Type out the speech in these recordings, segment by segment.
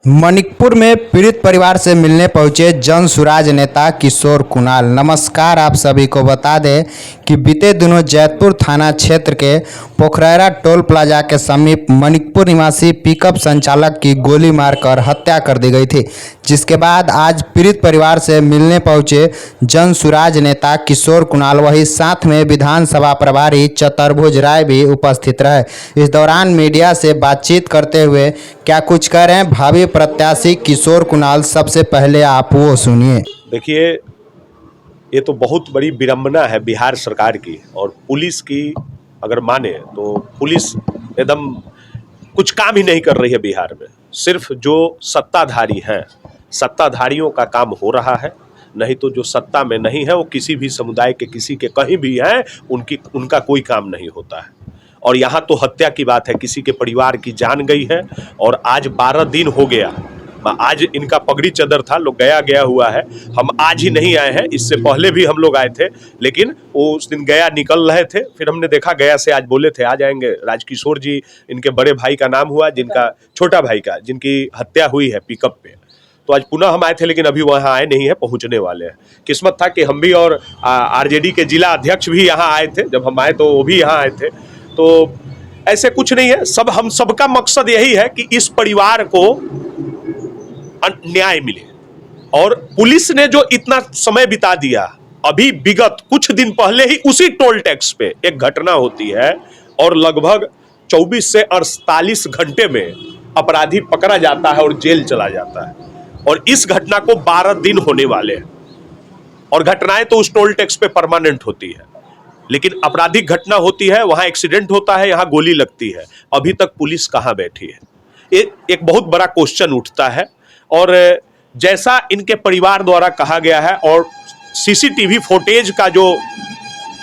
मणिपुर में पीड़ित परिवार से मिलने पहुंचे जनसुराज नेता किशोर कुणाल। नमस्कार, आप सभी को बता दें कि बीते दिनों जैतपुर थाना क्षेत्र के पोखरैरा टोल प्लाजा के समीप मणिपुर निवासी पिकअप संचालक की गोली मारकर हत्या कर दी गई थी, जिसके बाद आज पीड़ित परिवार से मिलने पहुंचे जनसुराज नेता किशोर कुणाल, वही साथ में विधानसभा प्रभारी चतुर्भुज राय भी उपस्थित रहे। इस दौरान मीडिया से बातचीत करते हुए क्या कुछ कह रहे हैं भावी प्रत्याशी किशोर कुणाल, सबसे पहले आप वो सुनिए। देखिए, ये तो बहुत बड़ी विडंबना है बिहार सरकार की और पुलिस की। अगर माने तो पुलिस एकदम कुछ काम ही नहीं कर रही है बिहार में। सिर्फ जो सत्ताधारी हैं, सत्ताधारियों का काम हो रहा है, नहीं तो जो सत्ता में नहीं है वो किसी भी समुदाय के किसी के कहीं भी हैं, उनका कोई काम नहीं होता है। और यहाँ तो हत्या की बात है, किसी के परिवार की जान गई है और आज 12 दिन हो गया। आज इनका पगड़ी चदर था, लोग गया हुआ है। हम आज ही नहीं आए हैं, इससे पहले भी हम लोग आए थे, लेकिन वो उस दिन गया निकल रहे थे, फिर हमने देखा गया से आज बोले थे आ जाएंगे। राजकिशोर जी इनके बड़े भाई का नाम हुआ, जिनका छोटा भाई का जिनकी हत्या हुई है पिकअप पे। तो आज पुनः हम आए थे, लेकिन अभी वहाँ आए नहीं है, पहुँचने वाले हैं। किस्मत था कि हम भी और आरजेडी के जिला अध्यक्ष भी यहाँ आए थे। जब हम आए तो वो भी यहाँ आए थे। तो ऐसे कुछ नहीं है, हम सबका मकसद यही है कि इस परिवार को न्याय मिले। और पुलिस ने जो इतना समय बिता दिया, अभी विगत कुछ दिन पहले ही उसी टोल टैक्स पे एक घटना होती है और लगभग 24 से 48 घंटे में अपराधी पकड़ा जाता है और जेल चला जाता है। और इस घटना को 12 दिन होने वाले हैं और घटनाएं तो उस टोल टैक्स पे परमानेंट होती है, लेकिन आपराधिक घटना होती है, वहां एक्सीडेंट होता है, यहां गोली लगती है। अभी तक पुलिस कहां बैठी है? एक बहुत बड़ा क्वेश्चन उठता है। और जैसा इनके परिवार द्वारा कहा गया है और सीसीटीवी फुटेज का जो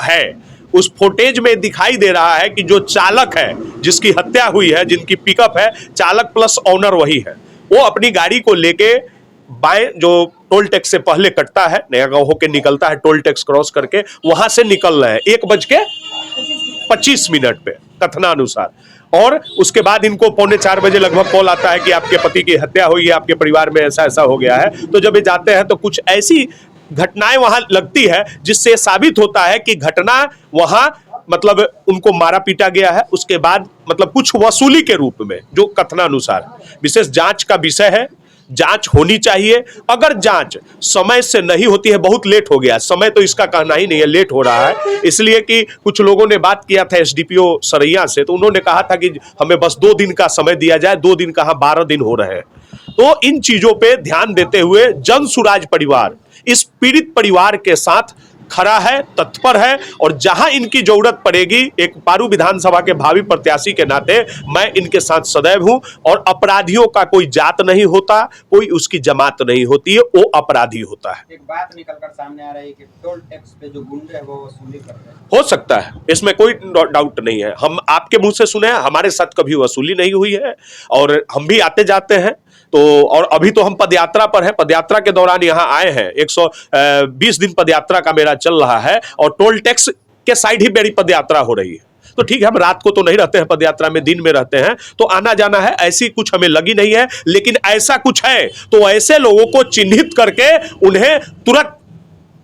है, उस फुटेज में दिखाई दे रहा है कि जो चालक है, जिसकी हत्या हुई है, जिनकी पिकअप है, चालक प्लस ऑनर वही है। वो अपनी गाड़ी को लेके बाएं, जो टोल टैक्स से पहले कटता है, नया गांव होके निकलता है, टोल टैक्स क्रॉस करके वहां से निकल रहे हैं 1:25 पे कथनानुसार। और उसके बाद इनको 3:45 लगभग कॉल आता है कि आपके पति की हत्या हुई है, आपके परिवार में ऐसा ऐसा हो गया है। तो जब ये जाते हैं तो कुछ ऐसी घटनाएं वहां लगती है जिससे साबित होता है कि घटना वहां मतलब उनको मारा पीटा गया है। उसके बाद मतलब कुछ वसूली के रूप में, जो कथनानुसार विशेष जांच का विषय है, जांच होनी चाहिए। अगर जांच समय से नहीं होती है, बहुत लेट हो गया, समय तो इसका कहना ही नहीं है, लेट हो रहा है। इसलिए कि कुछ लोगों ने बात किया था एसडीपीओ सरैया से, तो उन्होंने कहा था कि हमें बस 2 दिन का समय दिया जाए। 2 दिन कहां, 12 दिन हो रहे हैं। तो इन चीजों पे ध्यान देते हुए जनसुराज परिवार इस पीड़ित परिवार के साथ खड़ा है, तत्पर है। और जहां इनकी जरूरत पड़ेगी, एक पारू विधानसभा के भावी प्रत्याशी के नाते मैं इनके साथ सदैव हूं। और अपराधियों का कोई जात नहीं होता, कोई उसकी जमात नहीं होती है, वो अपराधी होता है। एक बात निकलकर सामने आ रही है कि टोल टैक्स पे जो गुंडे हैं वो वसूली कर रहे हैं। हो सकता है, इसमें कोई डाउट नहीं है। हम आपके मुंह से सुने हैं, हमारे साथ कभी वसूली नहीं हुई है और हम भी आते जाते हैं। तो और अभी तो हम पदयात्रा पर है, पदयात्रा के दौरान यहाँ आए हैं। 120 दिन पदयात्रा का मेरा चल रहा है और टोल टैक्स के साइड ही मेरी पदयात्रा हो रही है। तो ठीक है, हम रात को तो नहीं रहते हैं पदयात्रा में, दिन में रहते हैं, तो आना जाना है, ऐसी कुछ हमें लगी नहीं है। लेकिन ऐसा कुछ है तो ऐसे लोगों को चिन्हित करके उन्हें तुरंत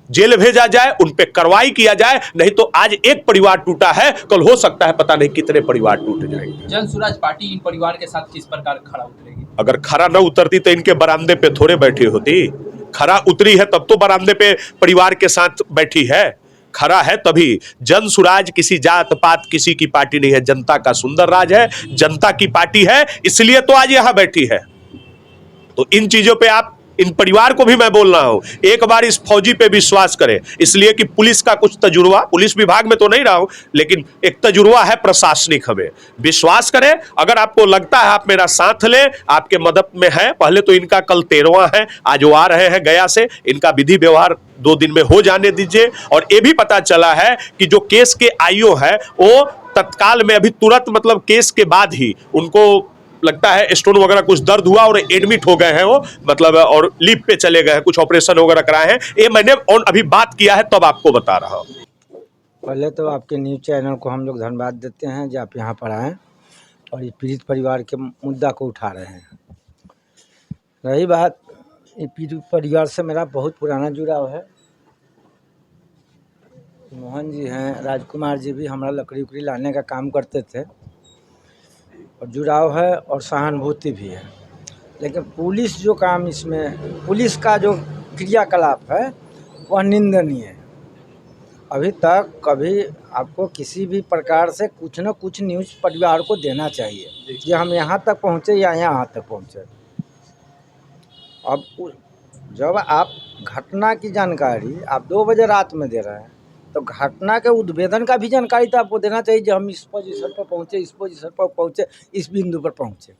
जेल भेजा जाए, उन पे कार्रवाई किया जाए। नहीं तो आज एक परिवार टूटा है, कल हो सकता है पता नहीं कितने परिवार टूट जाएंगे। जनसुराज पार्टी इन परिवार के साथ किस प्रकार खड़ा उतरेगी? अगर खरा न उतरती तो इनके बरामदे पे थोड़े बैठी होती। खरा उतरी है तब तो बरामदे पे परिवार के साथ बैठी है। खरा है तभी। जनसुराज किसी जात पात किसी की पार्टी नहीं है, जनता का सुंदर राज है, जनता की पार्टी है, इसलिए तो आज यहां बैठी है। तो इन चीजों पे आप, इन परिवार को भी मैं बोल रहा हूं, एक बार इस फौजी पे विश्वास करें। इसलिए कि पुलिस का कुछ तजुर्बा, पुलिस विभाग में तो नहीं रहा हूं, लेकिन एक तजुर्बा है प्रशासनिक। हमें विश्वास करें। अगर आपको लगता है आप मेरा साथ लें, आपके मदद में है। पहले तो इनका कल 13वां है, आज वो आ रहे हैं गया से, इनका विधि व्यवहार 2 दिन में हो जाने दीजिए। और ये भी पता चला है कि जो केस के आईओ है वो तत्काल में अभी तुरंत मतलब केस के बाद ही उनको लगता है स्टोन वगैरह कुछ दर्द हुआ और एडमिट हो गए हैं वो, मतलब और लीव पे चले गए हैं, कुछ ऑपरेशन वगैरह कराए हैं। ये मैंने और अभी बात किया है तब आपको बता रहा हूं। पहले तो आपके न्यूज़ चैनल को हम लोग धन्यवाद देते हैं जो आप यहाँ पर आए और ये पीड़ित परिवार के मुद्दा को उठा रहे हैं। रही बात, ये पीड़ित परिवार से मेरा बहुत पुराना जुड़ाव है। मोहन जी हैं, राजकुमार जी भी हमारा लकड़ी उकड़ी लाने का काम करते थे और जुड़ाव है और सहानुभूति भी है। लेकिन पुलिस जो काम इसमें, पुलिस का जो क्रियाकलाप है वह निंदनीय है। अभी तक कभी आपको किसी भी प्रकार से कुछ न कुछ न्यूज़ परिवार को देना चाहिए कि हम यहाँ तक पहुँचे या यहाँ तक पहुँचे। अब जब आप घटना की जानकारी आप 2 बजे रात में दे रहे हैं तो घटना के उद्भेदन का भी जानकारी तो आपको देना चाहिए कि हम इस पोजीशन पर पहुँचे, इस पोजीशन पर पहुँचे, इस बिंदु पर पहुँचे।